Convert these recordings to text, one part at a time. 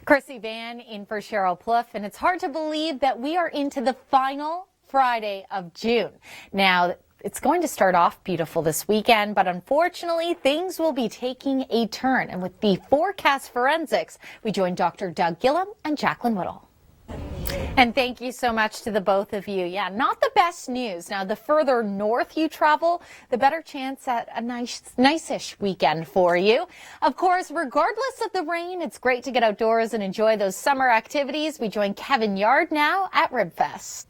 Krissy Vann in for Cheryl Plouffe, and it's hard to believe that we are into the final Friday of June. Now, it's going to start off beautiful this weekend, but unfortunately, things will be taking a turn. And with the forecast forensics, we join Dr. Doug Gillum and Jacqueline Woodall. And thank you so much to the both of you. Yeah, not the best news. Now, the further north you travel, the better chance at a nice-ish weekend for you. Of course, regardless of the rain, it's great to get outdoors and enjoy those summer activities. We join Kevin Yard now at Ribfest.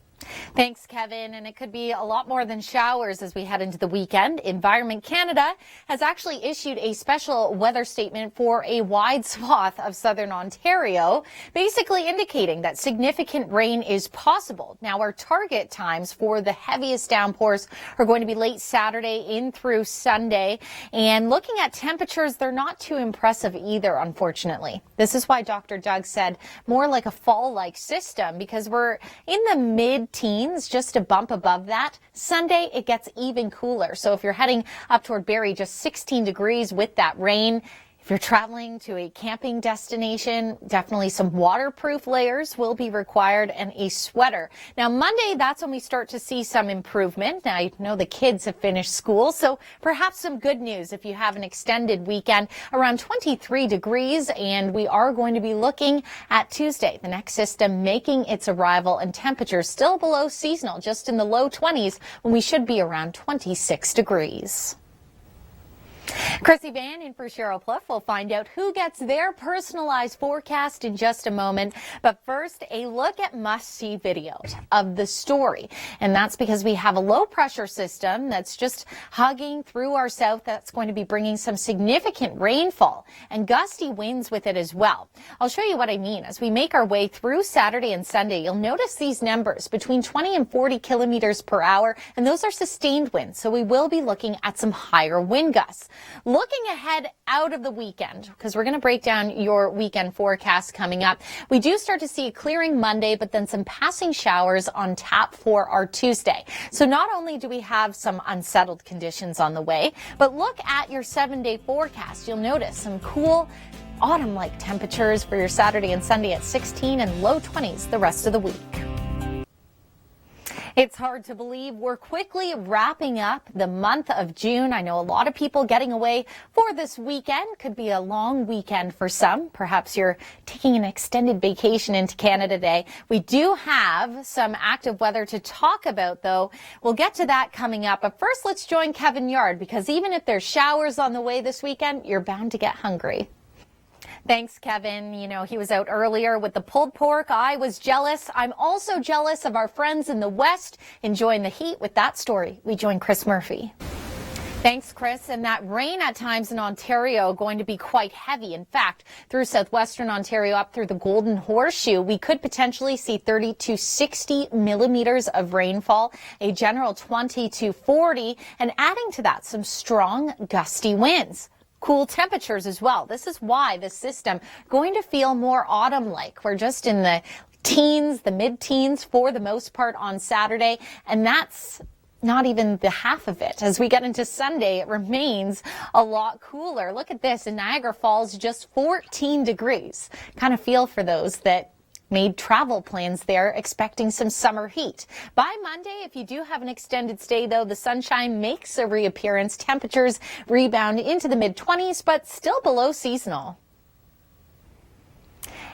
Thanks, Kevin. And it could be a lot more than showers as we head into the weekend. Environment Canada has actually issued a special weather statement for a wide swath of southern Ontario, basically indicating that significant rain is possible. Now, our target times for the heaviest downpours are going to be late Saturday in through Sunday. And looking at temperatures, they're not too impressive either, unfortunately. This is why Dr. Doug said more like a fall-like system, because we're in the mid-teens, just a bump above that. Sunday, it gets even cooler. So if you're heading up toward Barrie, just 16 degrees with that rain. If you're traveling to a camping destination, definitely some waterproof layers will be required and a sweater. Now, Monday, that's when we start to see some improvement. Now, I know the kids have finished school, so perhaps some good news if you have an extended weekend, around 23 degrees, and we are going to be looking at Tuesday, the next system making its arrival, and temperatures still below seasonal, just in the low 20s, when we should be around 26 degrees. Krissy Vann in for Cheryl Plouffe. We'll find out who gets their personalized forecast in just a moment. But first, a look at must-see video of the story. And that's because we have a low-pressure system that's just hugging through our south that's going to be bringing some significant rainfall and gusty winds with it as well. I'll show you what I mean. As we make our way through Saturday and Sunday, you'll notice these numbers between 20 and 40 kilometers per hour, and those are sustained winds. So we will be looking at some higher wind gusts. Looking ahead out of the weekend, because we're going to break down your weekend forecast coming up, we do start to see a clearing Monday, but then some passing showers on tap for our Tuesday. So not only do we have some unsettled conditions on the way, but look at your 7-day forecast. You'll notice some cool autumn-like temperatures for your Saturday and Sunday at 16 and low 20s the rest of the week. It's hard to believe we're quickly wrapping up the month of June. I know a lot of people getting away for this weekend. Could be a long weekend for some. Perhaps you're taking an extended vacation into Canada Day. We do have some active weather to talk about, though. We'll get to that coming up. But first, let's join Kevin Yard, because even if there's showers on the way this weekend, you're bound to get hungry. Thanks, Kevin. You know, he was out earlier with the pulled pork. I was jealous. I'm also jealous of our friends in the West enjoying the heat. With that story, we join Chris Murphy. Thanks, Chris. And that rain at times in Ontario going to be quite heavy. In fact, through southwestern Ontario up through the Golden Horseshoe, we could potentially see 30 to 60 millimeters of rainfall, a general 20 to 40, and adding to that, some strong gusty winds. Cool temperatures as well. This is why the system going to feel more autumn-like. We're just in the teens, the mid-teens for the most part on Saturday, and that's not even the half of it. As we get into Sunday, it remains a lot cooler. Look at this. In Niagara Falls, just 14 degrees. Kind of feel for those that made travel plans there, expecting some summer heat. By Monday, if you do have an extended stay, though, the sunshine makes a reappearance. Temperatures rebound into the mid-20s, but still below seasonal.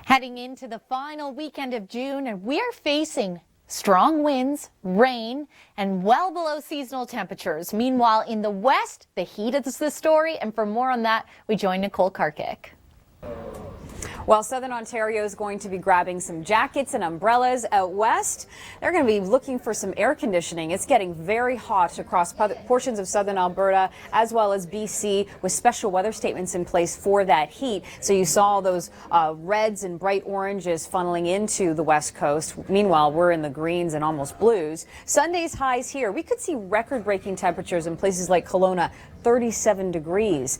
Heading into the final weekend of June, and we are facing strong winds, rain, and well below seasonal temperatures. Meanwhile, in the west, the heat is the story, and for more on that, we join Nicole Karkic. While southern Ontario is going to be grabbing some jackets and umbrellas, out west, they're going to be looking for some air conditioning. It's getting very hot across portions of southern Alberta as well as BC, with special weather statements in place for that heat. So you saw those reds and bright oranges funneling into the west coast. Meanwhile, we're in the greens and almost blues. Sunday's highs here, we could see record-breaking temperatures in places like Kelowna, 37 degrees,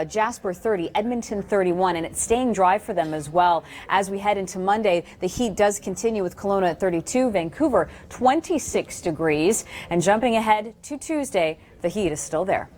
Jasper 30, Edmonton 31, and it's staying dry for them as well. As we head into Monday, the heat does continue with Kelowna at 32, Vancouver 26 degrees, and jumping ahead to Tuesday, the heat is still there.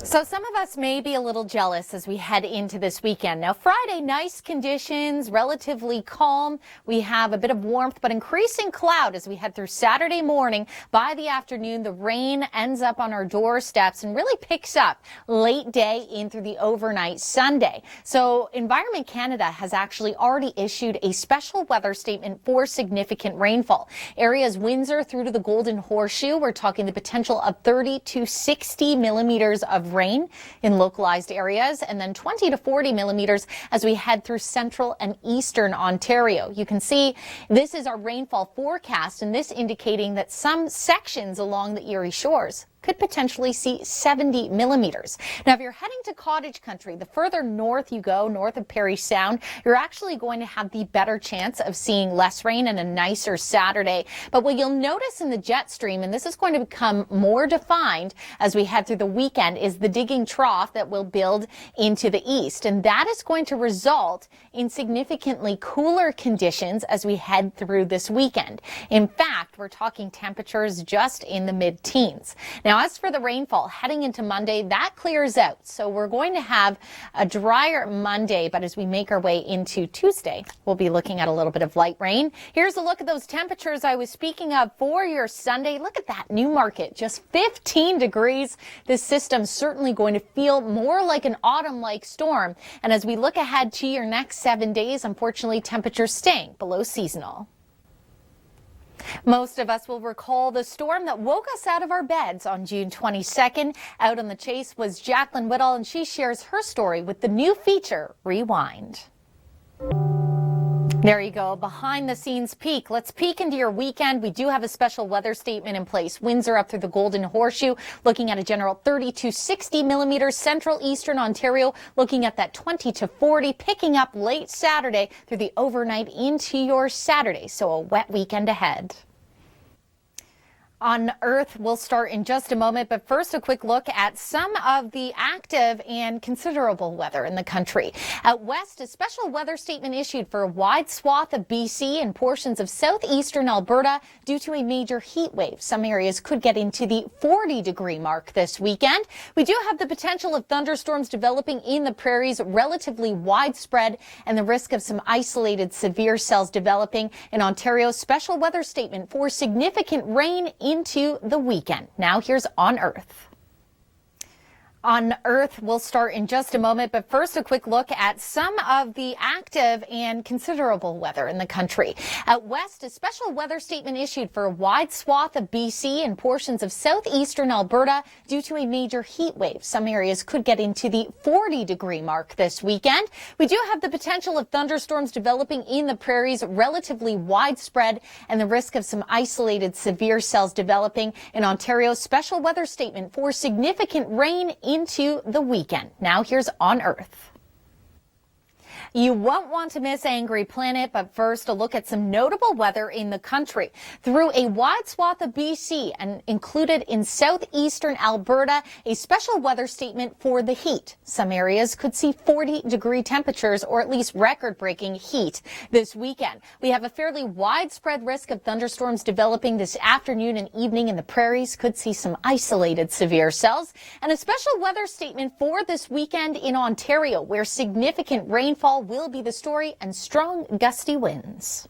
So some of us may be a little jealous as we head into this weekend. Now, Friday, nice conditions, relatively calm. We have a bit of warmth, but increasing cloud as we head through Saturday morning. By the afternoon, the rain ends up on our doorsteps and really picks up late day in through the overnight Sunday. So Environment Canada has actually already issued a special weather statement for significant rainfall. Areas Windsor through to the Golden Horseshoe, we're talking the potential of 30 to 60 millimeters of rain in localized areas, and then 20 to 40 millimeters as we head through central and eastern Ontario. You can see this is our rainfall forecast, and this indicating that some sections along the Erie shores could potentially see 70 millimeters. Now, if you're heading to cottage country, the further north you go, north of Parry Sound, you're actually going to have the better chance of seeing less rain and a nicer Saturday. But what you'll notice in the jet stream, and this is going to become more defined as we head through the weekend, is the digging trough that will build into the east. And that is going to result in significantly cooler conditions as we head through this weekend. In fact, we're talking temperatures just in the mid-teens. Now, as for the rainfall heading into Monday, that clears out. So we're going to have a drier Monday, but as we make our way into Tuesday, we'll be looking at a little bit of light rain. Here's a look at those temperatures I was speaking of for your Sunday. Look at that, Newmarket, just 15 degrees. This system's certainly going to feel more like an autumn-like storm. And as we look ahead to your next 7 days, unfortunately, temperatures staying below seasonal. Most of us will recall the storm that woke us out of our beds on June 22nd. Out on the chase was Jacqueline Whittle, and she shares her story with the new feature, Rewind. There you go, behind the scenes peek. Let's peek into your weekend. We do have a special weather statement in place. Windsor up through the Golden Horseshoe, looking at a general 30 to 60 millimeters. Central Eastern Ontario, looking at that 20 to 40, picking up late Saturday through the overnight into your Saturday. So a wet weekend ahead. On Earth, we'll start in just a moment, but first a quick look at some of the active and considerable weather in the country. Out west, a special weather statement issued for a wide swath of BC and portions of southeastern Alberta due to a major heat wave. Some areas could get into the 40-degree mark this weekend. We do have the potential of thunderstorms developing in the prairies, relatively widespread, and the risk of some isolated severe cells developing in Ontario's special weather statement for significant rain into the weekend. Now here's On Earth. On Earth, we'll start in just a moment, but first a quick look at some of the active and considerable weather in the country. Out west, a special weather statement issued for a wide swath of BC and portions of southeastern Alberta due to a major heat wave. Some areas could get into the 40-degree mark this weekend. We do have the potential of thunderstorms developing in the prairies, relatively widespread, and the risk of some isolated severe cells developing in Ontario's special weather statement for significant rain into the weekend. Now here's On Earth. You won't want to miss Angry Planet, but first a look at some notable weather in the country. Through a wide swath of BC and included in southeastern Alberta, a special weather statement for the heat. Some areas could see 40-degree temperatures or at least record-breaking heat this weekend. We have a fairly widespread risk of thunderstorms developing this afternoon and evening in the prairies. Could see some isolated severe cells. And a special weather statement for this weekend in Ontario, where significant rainfall will be the story and strong gusty winds.